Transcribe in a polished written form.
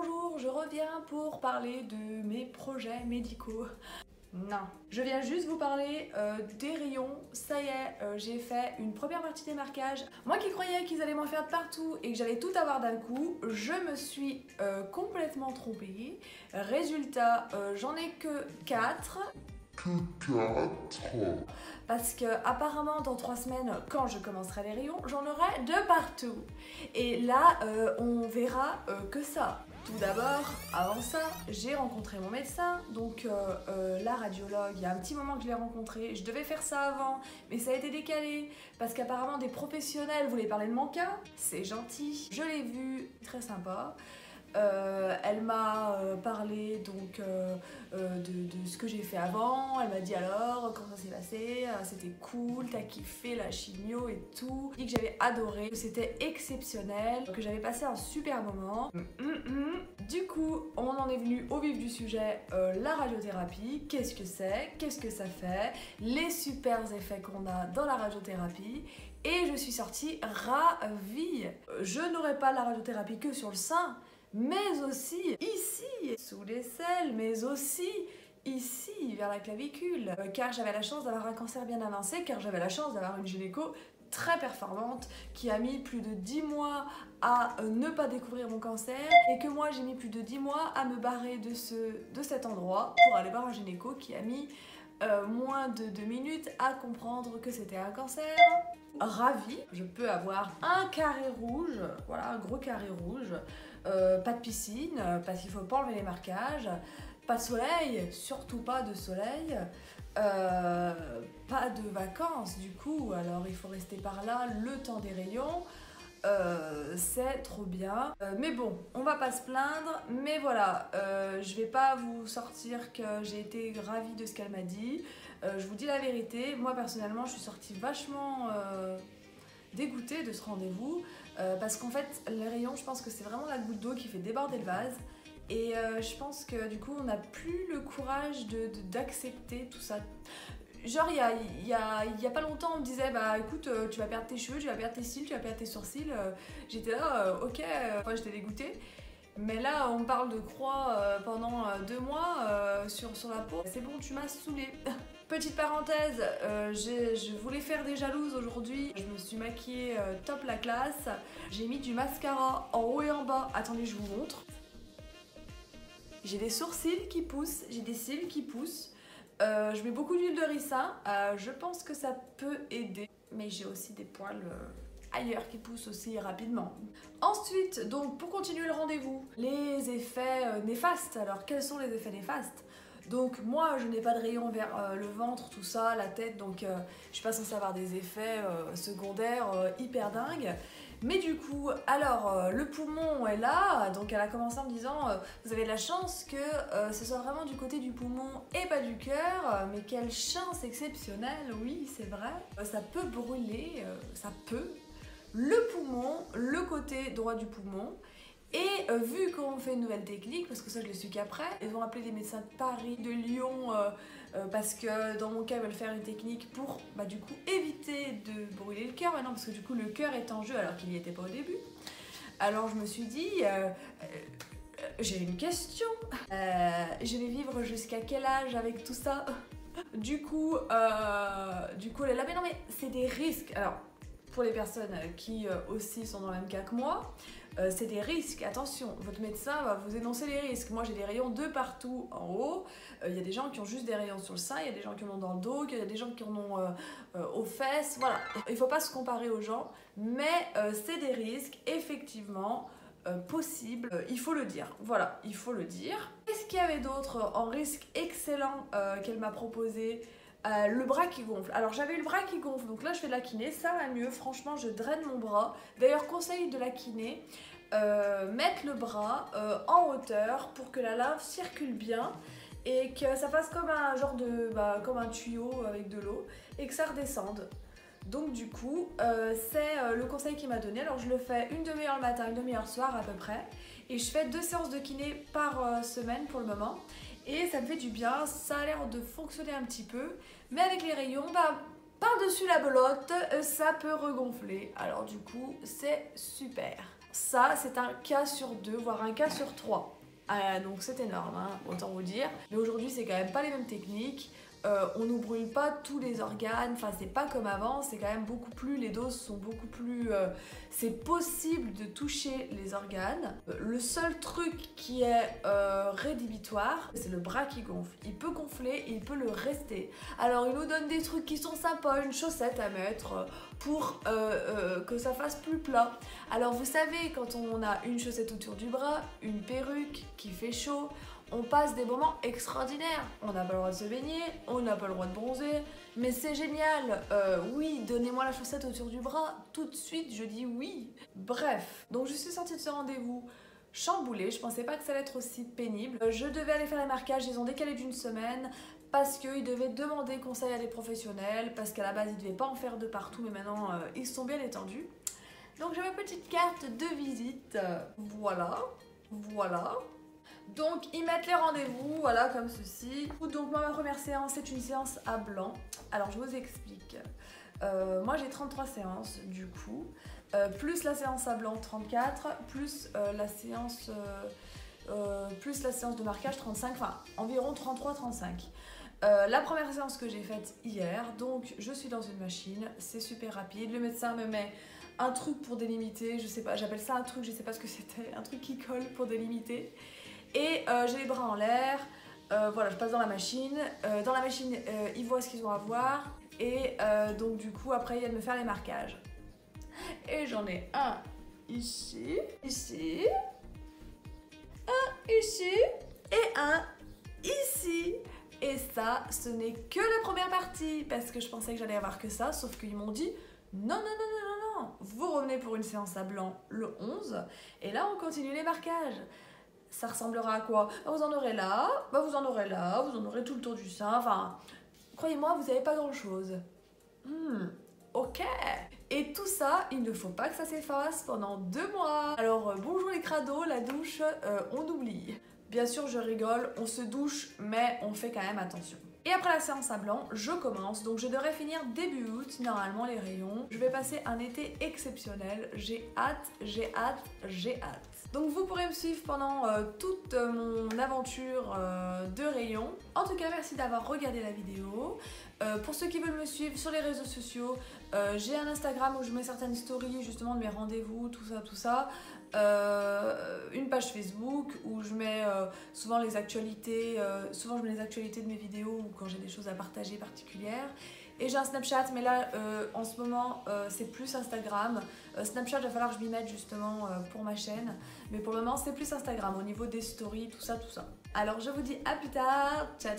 bonjour, je reviens pour parler de mes projets médicaux. Non, je viens juste vous parler des rayons. Ça y est, j'ai fait une première partie des marquages. Moi qui croyais qu'ils allaient m'en faire de partout et que j'allais tout avoir d'un coup, je me suis complètement trompée. Résultat, j'en ai que 4. Parce que apparemment dans 3 semaines, quand je commencerai les rayons, j'en aurai de partout. Et là, on verra que ça. Tout d'abord, avant ça, j'ai rencontré mon médecin, donc la radiologue, il y a un petit moment que je l'ai rencontré. Je devais faire ça avant, mais ça a été décalé parce qu'apparemment des professionnels voulaient parler de mon cas. C'est gentil, je l'ai vu, très sympa. Elle m'a parlé donc de ce que j'ai fait avant. Elle m'a dit alors comment ça s'est passé, c'était cool, t'as kiffé la chimio et tout. Et que j'avais adoré, que c'était exceptionnel, que j'avais passé un super moment. Du coup, on en est venu au vif du sujet, la radiothérapie. Qu'est-ce que c'est, qu'est-ce que ça fait, les super effets qu'on a dans la radiothérapie. Et je suis sortie ravie. Je n'aurai pas la radiothérapie que sur le sein, mais aussi ici, sous l'aisselle, mais aussi ici, vers la clavicule. Car j'avais la chance d'avoir un cancer bien avancé, car j'avais la chance d'avoir une gynéco très performante qui a mis plus de 10 mois à ne pas découvrir mon cancer et que moi j'ai mis plus de 10 mois à me barrer de cet endroit pour aller voir un gynéco qui a mis moins de 2 minutes à comprendre que c'était un cancer. Ravie, je peux avoir un carré rouge, voilà, un gros carré rouge, pas de piscine parce qu'il faut pas enlever les marquages, pas de soleil, surtout pas de soleil, pas de vacances du coup, alors il faut rester par là le temps des rayons. C'est trop bien, mais bon, on va pas se plaindre, mais voilà, je vais pas vous sortir que j'ai été ravie de ce qu'elle m'a dit. Je vous dis la vérité, moi personnellement je suis sortie vachement dégoûtée de ce rendez-vous, parce qu'en fait les rayons, je pense que c'est vraiment la goutte d'eau qui fait déborder le vase. Et je pense que du coup on n'a plus le courage d'accepter tout ça. Genre il y a pas longtemps on me disait bah écoute tu vas perdre tes cheveux, tu vas perdre tes cils, tu vas perdre tes sourcils. J'étais là ok, enfin, j'étais dégoûtée. Mais là on me parle de croix pendant 2 mois sur la peau. C'est bon, tu m'as saoulée. Petite parenthèse, je voulais faire des jalouses aujourd'hui. Je me suis maquillée top la classe. J'ai mis du mascara en haut et en bas. Attendez, je vous montre. J'ai des sourcils qui poussent, j'ai des cils qui poussent. Je mets beaucoup d'huile de ricin, je pense que ça peut aider, mais j'ai aussi des poils ailleurs qui poussent aussi rapidement. Ensuite, donc pour continuer le rendez-vous, les effets néfastes. Alors quels sont les effets néfastes? Donc moi je n'ai pas de rayon vers le ventre, tout ça, la tête, donc je suis pas censée avoir des effets secondaires hyper dingues. Mais du coup, alors le poumon est là, donc elle a commencé en me disant vous avez de la chance que ce soit vraiment du côté du poumon et pas du cœur, mais quelle chance exceptionnelle, oui c'est vrai. Ça peut brûler, ça peut. Le poumon, le côté droit du poumon. Et vu qu'on fait une nouvelle technique, parce que ça je l'ai su qu'après, ils vont appeler les médecins de Paris, de Lyon, parce que dans mon cas ils veulent faire une technique pour du coup éviter de brûler le cœur maintenant, parce que du coup le cœur est en jeu alors qu'il n'y était pas au début. Alors je me suis dit, j'ai une question, je vais vivre jusqu'à quel âge avec tout ça? Du coup elle est là, mais non mais c'est des risques. Alors pour les personnes qui aussi sont dans le même cas que moi, c'est des risques, attention, votre médecin va vous énoncer les risques. Moi j'ai des rayons de partout en haut, il y a des gens qui ont juste des rayons sur le sein, il y a des gens qui en ont dans le dos, il y a des gens qui en ont aux fesses, voilà. Il ne faut pas se comparer aux gens, mais c'est des risques, effectivement, possibles, il faut le dire, voilà, il faut le dire. Qu'est-ce qu'il y avait d'autre en risque excellent qu'elle m'a proposé? Le bras qui gonfle. Alors j'avais eu le bras qui gonfle, donc là je fais de la kiné, ça va mieux, franchement je draine mon bras. D'ailleurs conseil de la kiné, mettre le bras en hauteur pour que la lymphe circule bien et que ça fasse comme un genre de comme un tuyau avec de l'eau et que ça redescende. Donc du coup c'est le conseil qu'il m'a donné. Alors je le fais une demi-heure le matin, une demi-heure le soir à peu près, et je fais 2 séances de kiné par semaine pour le moment. Et ça me fait du bien, ça a l'air de fonctionner un petit peu, mais avec les rayons, par-dessus la belote, ça peut regonfler. Alors du coup, c'est super. Ça, c'est un cas sur 2, voire un cas sur 3. Donc c'est énorme, hein, autant vous dire. Mais aujourd'hui, c'est quand même pas les mêmes techniques. On ne brûle pas tous les organes, enfin c'est pas comme avant, c'est quand même beaucoup plus, les doses sont beaucoup plus, c'est possible de toucher les organes. Le seul truc qui est rédhibitoire, c'est le bras qui gonfle. Il peut gonfler, il peut le rester. Alors il nous donne des trucs qui sont sympas, une chaussette à mettre pour que ça fasse plus plat. Alors vous savez, quand on a une chaussette autour du bras, une perruque qui fait chaud, on passe des moments extraordinaires. On n'a pas le droit de se baigner, on n'a pas le droit de bronzer, mais c'est génial. Oui, donnez-moi la chaussette autour du bras, tout de suite je dis oui. Bref, donc je suis sortie de ce rendez-vous chamboulée, je pensais pas que ça allait être aussi pénible. Je devais aller faire les marquages, ils ont décalé d'une semaine parce qu'ils devaient demander conseil à des professionnels, parce qu'à la base ils devaient pas en faire de partout, mais maintenant ils sont bien étendus. Donc j'ai ma petite carte de visite, voilà. Donc ils mettent les rendez-vous, voilà, comme ceci. Donc moi, ma première séance, c'est une séance à blanc. Alors je vous explique. Moi j'ai 33 séances du coup, plus la séance à blanc 34, plus la séance de marquage 35, enfin environ 33-35. La première séance que j'ai faite hier, donc je suis dans une machine, c'est super rapide. Le médecin me met un truc pour délimiter, je sais pas, j'appelle ça un truc, je sais pas ce que c'était, un truc qui colle pour délimiter. Et j'ai les bras en l'air, voilà, je passe dans la machine. Dans la machine, ils voient ce qu'ils ont à voir. Et donc du coup, après, ils viennent me faire les marquages. Et j'en ai un ici, ici, un ici et un ici. Et ça, ce n'est que la première partie, parce que je pensais que j'allais avoir que ça, sauf qu'ils m'ont dit non, vous revenez pour une séance à blanc le 11, et là on continue les marquages. Ça ressemblera à quoi? Vous en aurez là, vous en aurez là, vous en aurez tout le tour du sein, enfin, croyez-moi, vous n'avez pas grand-chose. Ok. Et tout ça, il ne faut pas que ça s'efface pendant 2 mois. Alors, bonjour les crados, la douche, on oublie. Bien sûr, je rigole, on se douche, mais on fait quand même attention. Et après la séance à blanc, je commence, donc je devrais finir début août, normalement les rayons. Je vais passer un été exceptionnel, j'ai hâte. Donc vous pourrez me suivre pendant toute mon aventure de rayons. En tout cas, merci d'avoir regardé la vidéo. Pour ceux qui veulent me suivre sur les réseaux sociaux, j'ai un Instagram où je mets certaines stories justement de mes rendez-vous, tout ça. Une page Facebook où je mets souvent les actualités, souvent je mets les actualités de mes vidéos ou quand j'ai des choses à partager particulières. Et j'ai un Snapchat, mais là en ce moment c'est plus Instagram. Snapchat, il va falloir que je m'y mette justement pour ma chaîne, mais pour le moment c'est plus Instagram au niveau des stories, tout ça. Alors je vous dis à plus tard, ciao.